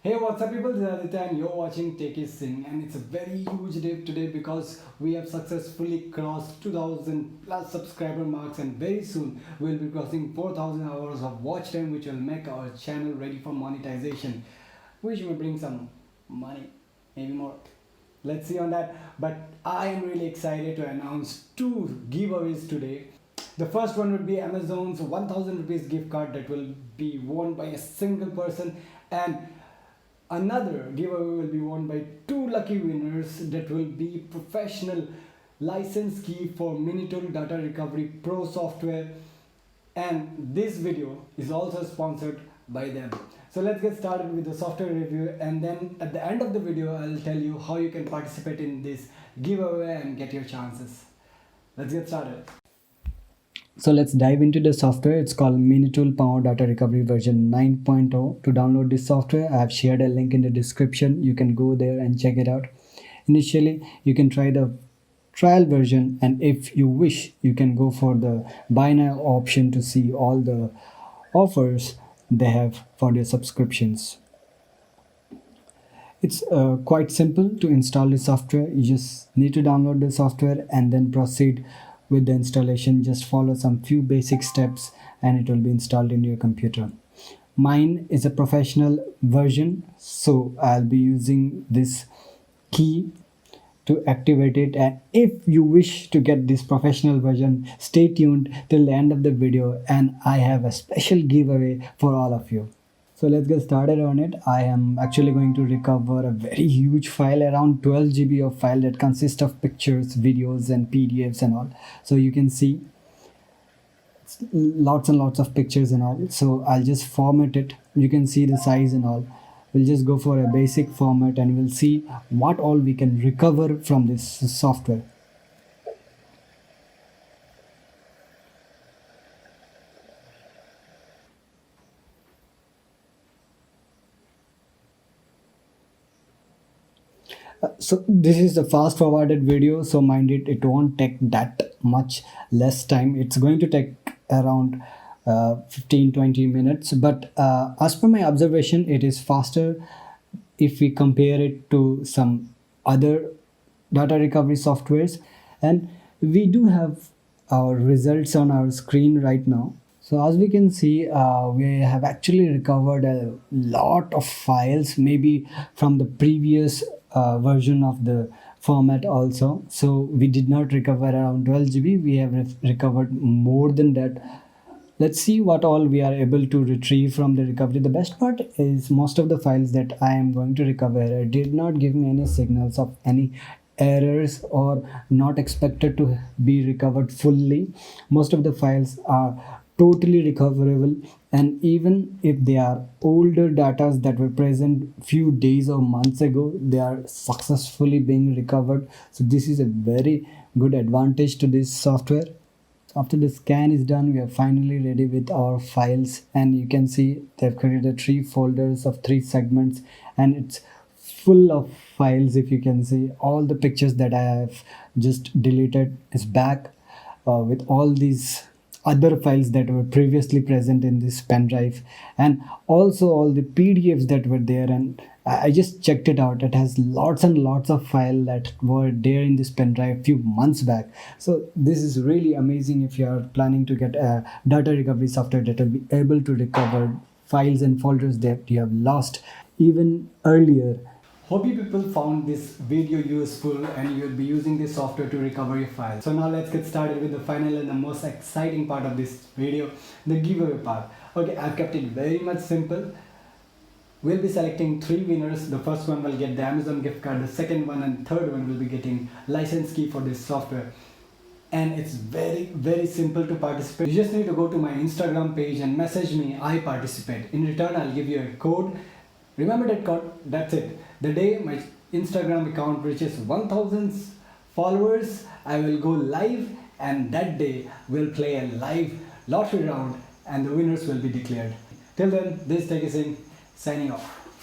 Hey, what's up, people? This is Aditya, and you're watching Take It Sing. And it's a very huge day today because we have successfully crossed 2000 plus subscriber marks, and very soon we'll be crossing 4000 hours of watch time, which will make our channel ready for monetization, which will bring some money, maybe more. Let's see on that. But I am really excited to announce two giveaways today. The first one would be Amazon's 1000 rupees gift card that will be won by a single person, and another giveaway will be won by two lucky winners that will be professional license key for Minitool Data Recovery Pro software, and this video is also sponsored by them. So let's get started with the software review, and then at the end of the video I'll tell you how you can participate in this giveaway and get your chances. Let's get started. So let's dive into the software. It's called Minitool Power Data Recovery version 9.0. To download this software, I have shared a link in the description. You can go there and check it out. Initially, you can try the trial version, and if you wish, you can go for the buy now option to see all the offers they have for their subscriptions. It's quite simple to install the software. You just need to download the software and then proceed with the installation. Just follow some few basic steps and it will be installed in your computer. Mine is a professional version, so I'll be using this key to activate it, and if you wish to get this professional version, stay tuned till the end of the video and I have a special giveaway for all of you. So let's get started on it. I am actually going to recover a very huge file, around 12 GB of file that consists of pictures, videos and PDFs and all. So you can see lots and lots of pictures and all. So I'll just format it. You can see the size and all. We'll just go for a basic format and we'll see what all we can recover from this software. So this is the fast forwarded video, so mind it won't take that much less time. It's going to take around 15-20 minutes, but as per my observation it is faster if we compare it to some other data recovery softwares. And we do have our results on our screen right now. So as we can see, we have actually recovered a lot of files, maybe from the previous version of the format also. So we did not recover around 12 GB, we have recovered more than that. Let's see what all we are able to retrieve from the recovery. The best part is most of the files that I am going to recover did not give me any signals of any errors or not expected to be recovered fully. Most of the files are totally recoverable, and even if they are older data that were present few days or months ago, they are successfully being recovered. So this is a very good advantage to this software. After the scan is done, we are finally ready with our files, and you can see they've created 3 folders of 3 segments, and it's full of files. If you can see, all the pictures that I have just deleted is back with all these other files that were previously present in this pen drive, and also all the PDFs that were there. And I just checked it out. It has lots and lots of files that were there in this pen drive a few months back. So this is really amazing if you are planning to get a data recovery software that will be able to recover files and folders that you have lost even earlier. Hope you people found this video useful and you'll be using this software to recover your files. So now let's get started with the final and the most exciting part of this video, the giveaway part. Okay, I've kept it very much simple. We'll be selecting 3 winners. The first one will get the Amazon gift card, the second one and third one will be getting license key for this software. And it's very simple to participate. You just need to go to my Instagram page and message me, I participate. In return, I'll give you a code. Remember that code, that's it. The day my Instagram account reaches 1000 followers, I will go live, and that day we'll play a live lottery round and the winners will be declared. Till then, this is Take It Sing signing off.